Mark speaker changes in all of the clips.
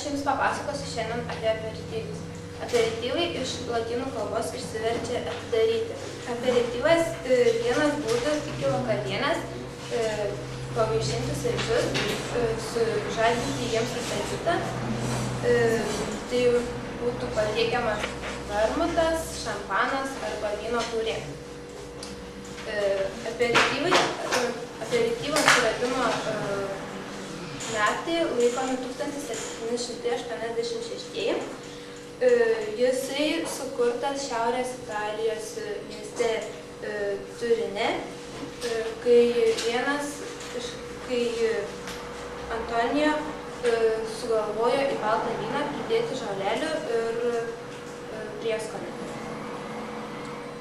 Speaker 1: Aš jums papasakosiu šiandien apie aperityvus. Aperityvai iš lotynų kalbos išsiverčia atidaryti. Aperityvas vienas būdas iki vakarienės pavaišinti svečius, sužadinti jiems apetitą. Tai būtų patiekiamas vermutas, šampanas arba vyno taurė. Aperityvo atsiradimo metai laikomi 1786. Jisai sukurtas Šiaurės Italijos mieste Turine, kai Antonijo sugalvojo į baltą vyną pridėti žolelių ir prieskonį.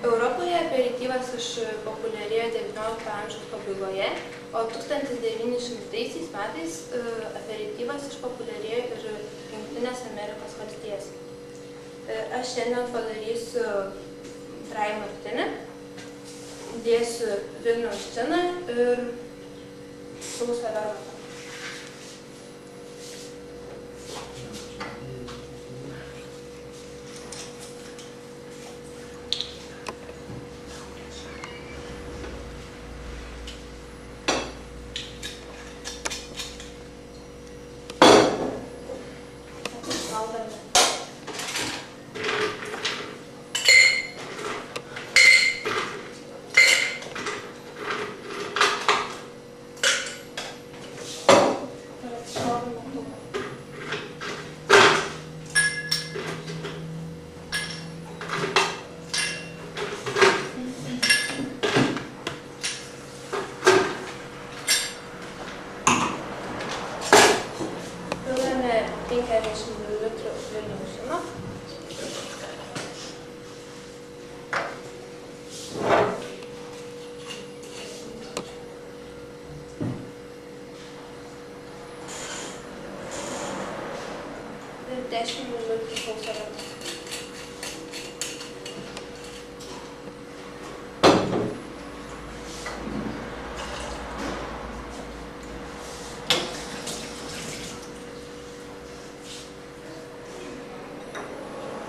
Speaker 1: Europoje aperityvas išpopuliarėjo XIX amžiaus pabaigoje, o 1900 metais aperityvas išpopuliarėjo ir Jungtinės Amerikos valstijose. Aš šiandien padarysiu dry martini, dėsiu Vilniaus džiną ir sausą vermutą. Pilame 50 ml Vilniaus džino. Ir 10 ml sauso vermuto.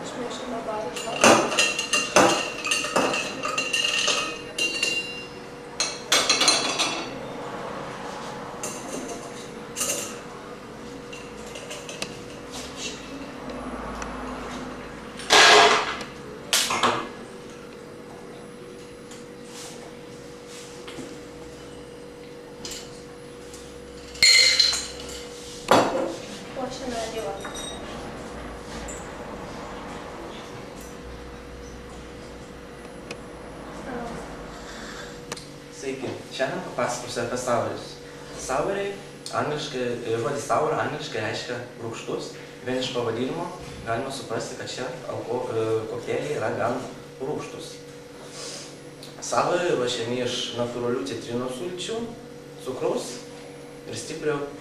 Speaker 1: Išmaišome balą šaltą. Puošiame alyvą.
Speaker 2: Sveiki, šiandien papasakosiu apie saurius. Sauriai, žodis saura angliškai reiškia rūgštus. Vien iš pavadinimo galima suprasti, kad šie kokteiliai yra gan rūgštus. Sauriai ruošiami iš natūralių citrinų sulčių, cukraus ir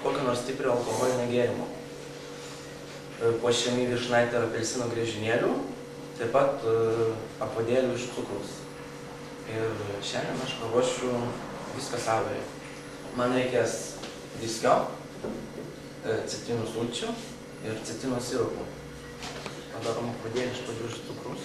Speaker 2: kokio nors stiprio alkoholinio gėrimo. Puošiami vyšnaite ir apelsino griežinėlių, taip pat apvadėlių iš cukraus. Ir šiandien aš paruošiu viską sauriai. Man reikės viskio, citrinų sulčių ir citrinos sirupų. Padarom apvadėlį iš pradžių iš cukraus.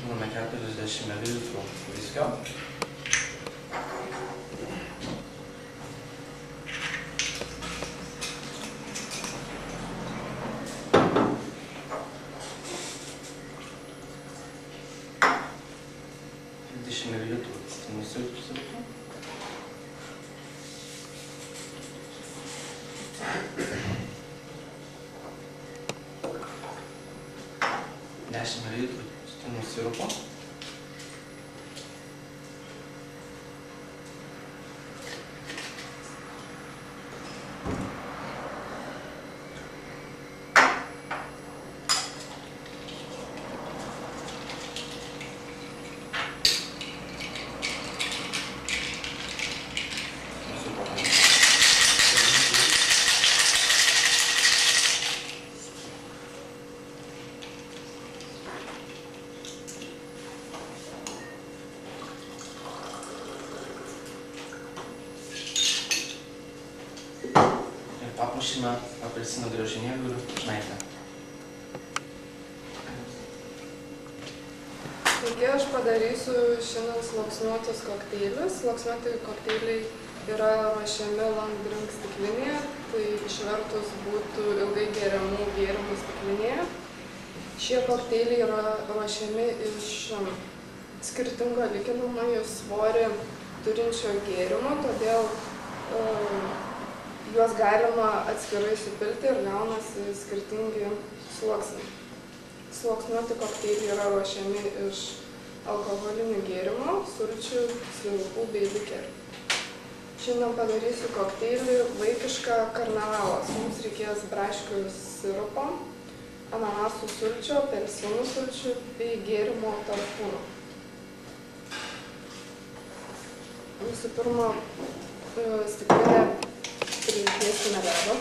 Speaker 2: Imame 40 ml viskio. Citrinų sirupų. Dešimt mililitrų citrinų sirupo. ruošime apelsino griežinėlių ir šnaitę.
Speaker 3: Taigi aš padarysiu šiandien sluoksniuotus kokteilius. Sluoksniuoti kokteiliai yra ruošiami long drink stiklinėje, tai išvertus būtų ilgai geriamų gėrimų stiklinėje. Šie kokteiliai yra ruošiami iš skirtingo lyginamąjį svorį turinčio gėrimo, todėl juos galima atskirai supilti ir gaunasi skirtingi sluoksniai. Sluoksniuoti kokteiliai yra ruošiami iš alkoholinių gėrimų, sulčių, sirupų bei likerių. Šiandien padarysiu kokteilį vaikišką karnavalas. Mums reikės braškių sirupo, ananasų sulčių, apelsinų sulčių bei gėrimo tarpūno. Visų pirma, stiklinę pridėsime ledo.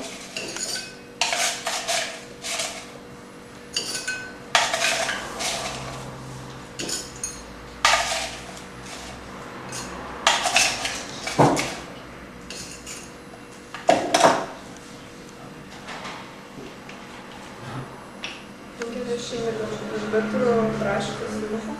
Speaker 3: Litrų braškių sirupo.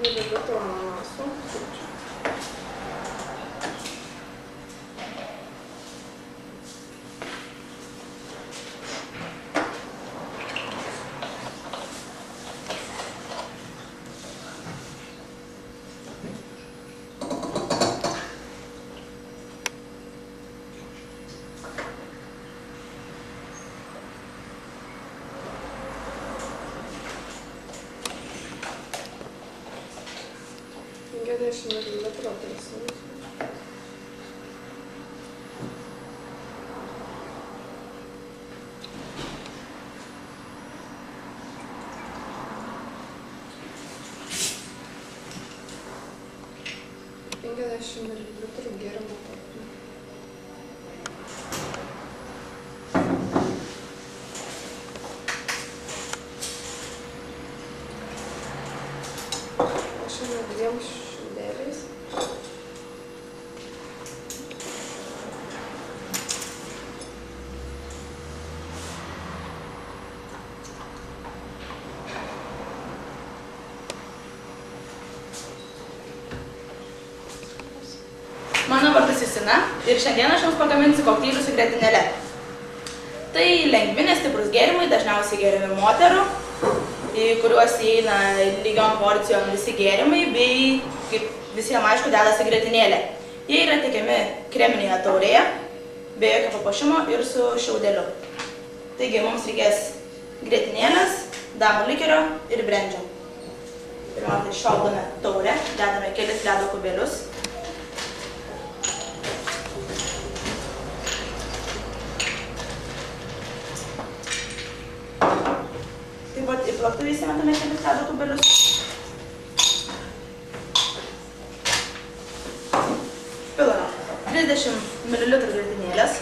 Speaker 3: Mililitrų ananasų sulčių. Mililitrų apelsinų. Mililitrų gėrimo tarpūno. Šiandien 2 šiaudeliais.
Speaker 4: Mano vardas Justina ir šiandien aš jums pagaminsiu kokteilius su grietinėle. Tai lengvi, nestiprus gėrimai, dažniausiai geriami moterų, į kuriuos įeina lygiom porcijom visi gėrimai, bei, kaip visiems aišku, dedasi grietinėlė. Jie yra tiekiami kreminėje taurėje, be jokio papuošimo ir su šiaudeliu. Taigi mums reikės grietinėlės, damų likerio ir brendžio. Pirmiausia, šaldome taurę, dedame kelis ledo kubelius. Taip pat į plaktuvę įsimetame kelis ledo kubelius. Pilame 30 ml grietinėlės.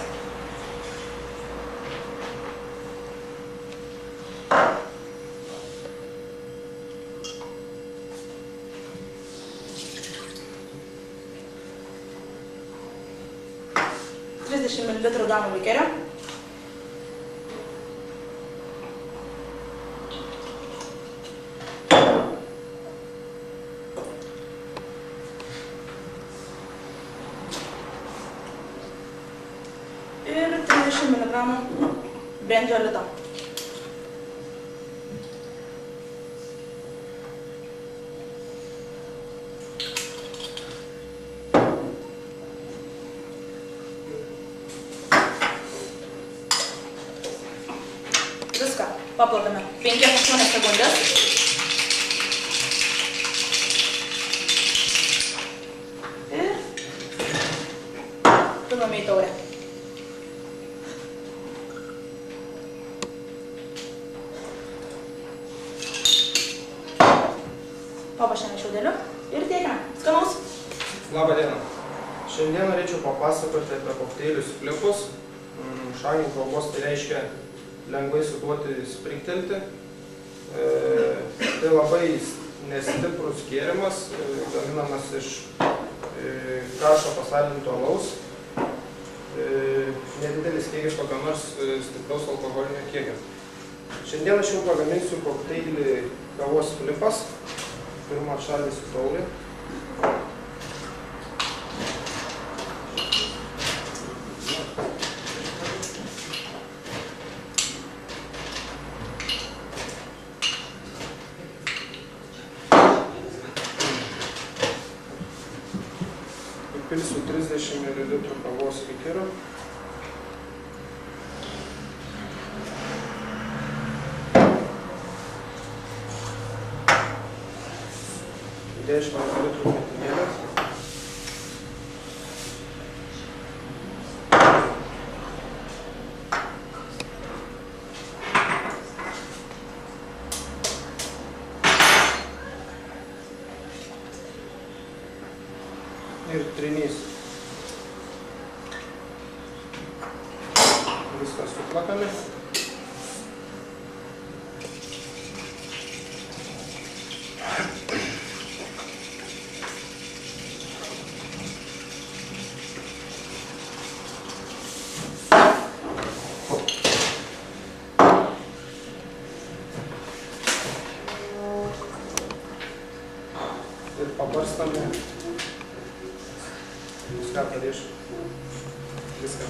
Speaker 4: ml damų likerio. Ir 30 mg brendžio lito. Viską paplakame 5-8 sekundės. Ir pilame į taurę. papuošiame šiaudeliu ir tiekiame. Skanaus.
Speaker 5: Labą dieną. Šiandien norėčiau papasakoti apie kokteilius flipus. Šangin kalbos tai reiškia lengvai suduoti sprigtelti. Tai labai nestiprus gėrimas, gaminamas iš karšto pasaldinto alaus. Nedidelis kiekis kokio nors stipraus alkoholinio kiekio. Šiandien aš jau pagaminsiu kokteilį kavos flipas. Pirmą atšaldysiu taurę. Įpilsiu 30 ml kavos kikiro. Įdėsiu 10 ml ketinėlės. Ir trinys. Viską suplakame. Ir pabarstame viską parieš. Viską.